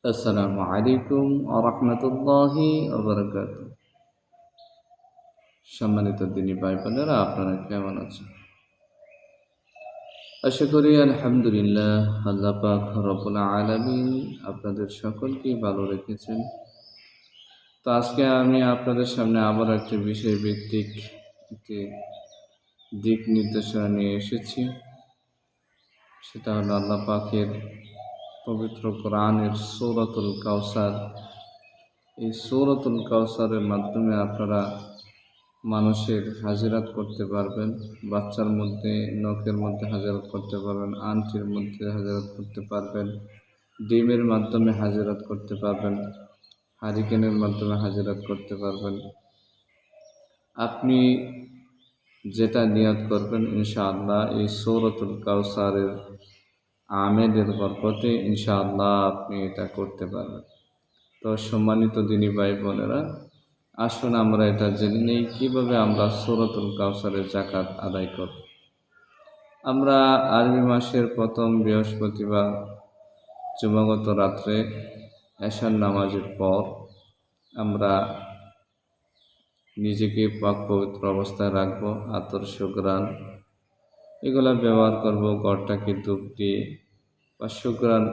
আসসালামু আলাইকুম ওয়া রাহমাতুল্লাহি ওয়া বারাকাতুহু। সম্মানিত দিনী ভাই বোনেরা, আপনারা কেমন আছেন? আশা করি আলহামদুলিল্লাহ, আল্লাহ পাক রব্বুল আলামিন আপনাদের সকলকেই ভালো রেখেছেন। তো আজকে আমি আপনাদের সামনে আবার একটি বিষয় ভিত্তিক একটি দিক নির্দেশনা নিয়ে এসেছি। সেটা হলো আল্লাহ পাকের পবিত্র কোরআনের সূরাতুল কাউসার। এই সূরাতুল কাউসারের মাধ্যমে আপনারা মানুষের হাজিরাত করতে পারবেন, বাচ্চার মধ্যে নখের মধ্যে হাজিরাত করতে পারবেন, আংটির মধ্যে হাজিরাত করতে পারবেন, ডিমের মাধ্যমে হাজিরাত করতে পারবেন, হারিকেনের মাধ্যমে হাজিরাত করতে পারবেন। আপনি যেটা নিয়ত করবেন ইনশাআল্লাহ এই সূরাতুল কাউসারের আমেলের বরকতে ইনশাআল্লাহ আপনি এটা করতে পারবেন। তো সম্মানিত দিনী ভাই বোনেরা, আসুন আমরা এটা জেনে নেই কীভাবে আমরা সূরাতুল কাউসারের যাকাত আদায় করব। আমরা আরবি মাসের প্রথম বৃহস্পতিবার জুমাগত রাত্রে এশার নামাজের পর আমরা নিজেকে পাক পবিত্র অবস্থায় রাখবো। আতর, সুঘ্রাণ এগুলা ব্যবহার করব। ঘরটাকে ধূপ দিয়ে বা সুঘ্রাণ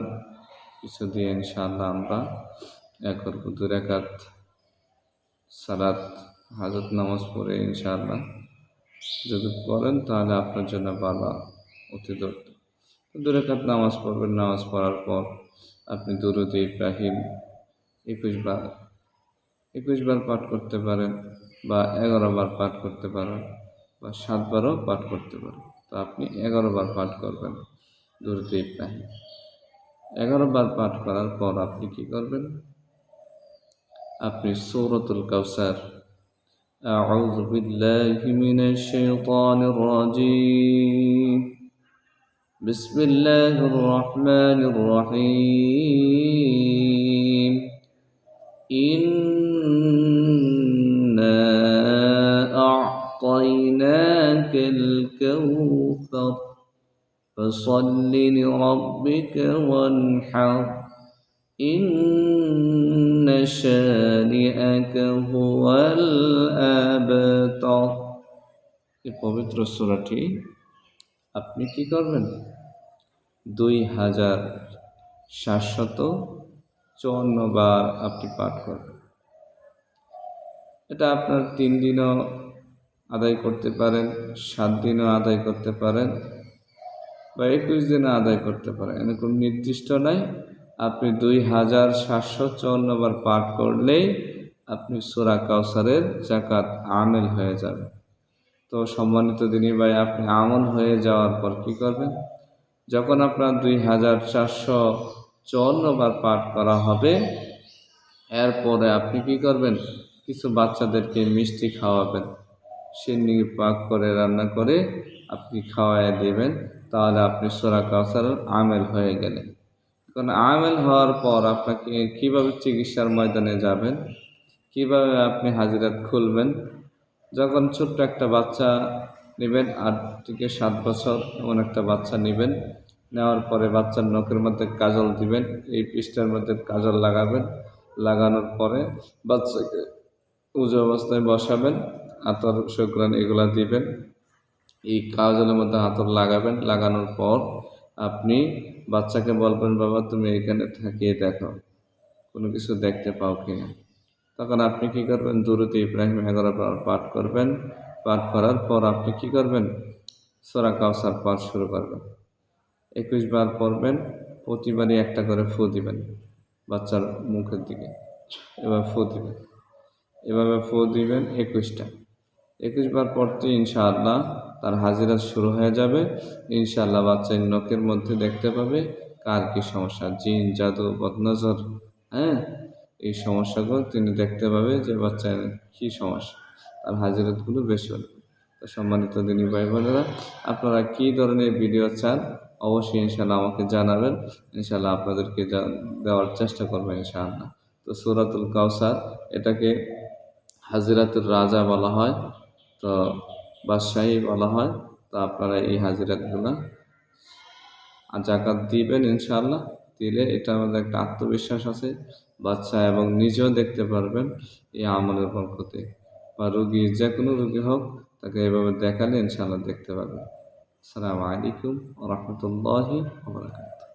কিছু দিয়ে ইনশাআল্লাহ আমরা করব। 2 রাকাত সালাত হাজত নামাজ পড়ে ইনশাআল্লাহ যদি পড়েন তাহলে আপনার জন্য ভালো, অতি দত্ত। 2 রাকাত নামাজ পড়বেন। নামাজ পড়ার পর আপনি দুরূদে ইব্রাহিম 21 বার পাঠ করতে পারেন, বা 11 বার পাঠ করতে পারেন, বা 7 বারও পাঠ করতে পারেন। তো আপনি 11 বার পাঠ করবেন দুরূদে ইব্রাহিম। 11 বার পাঠ করার পর আপনি কি করবেন? আপনি সূরাতুল কাউসার أعوذ بالله من الشيطان الرجيم بسم الله الرحمن الرحيم إنا أعطيناك الكوثر فصل لربك وانحر إن شانئك هو الأبتر। এই পবিত্র সূরাটি আপনি কি করবেন? 2754 বার আপনি পাঠ করবেন। এটা আপনার 3 দিনও আদায় করতে পারেন, 7 দিনও আদায় করতে পারেন, বা 21 দিনও আদায় করতে পারেন। এর কোনো নির্দিষ্ট নাই। আপনি 2754 বার পাঠ করলেই আপনি সূরা কাউসারের যাকাত আমেল হয়ে যাবে। তো সম্মানিত দিনী ভাই, আপনি আমল হয়ে যাওয়ার পর কি করবেন? যখন আপনার 2454 বার পাঠ করা হবে, এরপরে আপনি কি করবেন? কিছু বাচ্চাদেরকে মিষ্টি খাওয়াবেন। সিন্নি পাক করে রান্না করে আপনি খাওয়ায় দেবেন। তাহলে আপনি সূরা কাউসারের আমেল হয়ে গেলেন। এখন আমেল হওয়ার পর আপনাকে কিভাবে চিকিৎসার ময়দানে যাবেন, কিভাবে আপনি হাজিরাত খুলবেন? যখন ছোট্ট একটা বাচ্চা নেবেন, 8 থেকে 7 বছর এমন একটা বাচ্চা নেবেন। নেওয়ার পরে বাচ্চার নখের মধ্যে কাজল দিবেন, এই পৃষ্ঠার মধ্যে কাজল লাগাবেন। লাগানোর পরে বাচ্চাকে উজু অবস্থায় বসাবেন, আতর, সুঘ্রাণ এগুলা দিবেন। এই কাজলের মধ্যে আতর লাগাবেন। লাগানোর পর আপনি বাচ্চাকে বলবেন, বাবা তুমি এখানে থাকিয়ে দেখো কোনো কিছু দেখতে পাও কিনা। তখন আপনি কি করবেন? দুরূদে ইব্রাহিম 11 বার পাঠ করবেন। পাঠ করার পর আপনি কি করবেন? সূরা কাউসার পাঠ শুরু করবেন। 21 বার পড়বেন। প্রতিবারই একটা করে ফু দিবেন বাচ্চার মুখের দিকে। এবার ফু দিবেন, এভাবে ফু দিবেন 21টা। 21 বার পড়তে ইনশাআল্লাহ তার হাজিরাত শুরু হয়ে যাবে। ইনশাআল্লাহ বাচ্চার নখের মধ্যে দেখতে পাবে কার কী সমস্যা, জিন, জাদু, বদনজর, এই সমস্যাগুলো তিনি দেখতে পাবে যে বাচ্চার কী সমস্যা, তার হাজিরাতগুলো বেশি হল। তো সম্মানিত দিনী ভাই বোনেরা, আপনারা কী ধরনের ভিডিও চান অবশ্যই ইনশাআল্লাহ আমাকে জানাবেন। ইনশাআল্লাহ আপনাদেরকে দেওয়ার চেষ্টা করবেন ইনশাআল্লাহ। তো সূরাতুল কাউসার, এটাকে হাজিরাতুর রাজা বলা হয়, তো বাদশাহী বলা হয়। তো আপনারা এই হাজিরাতগুলো যাকাত দিবেন ইনশাআল্লাহ। দিলে এটা আমাদের একটা আত্মবিশ্বাস আছে, বাচ্চা এবং নিজেও দেখতে পারবেন এই আমলের বরকতে। বা রোগী যে কোনো রোগী হোক, তাকে এভাবে দেখালে ইনশাআল্লাহ দেখতে পারবেন। আসসালামু আলাইকুম ওয়া রাহমাতুল্লাহি ওয়া বারাকাতুহু।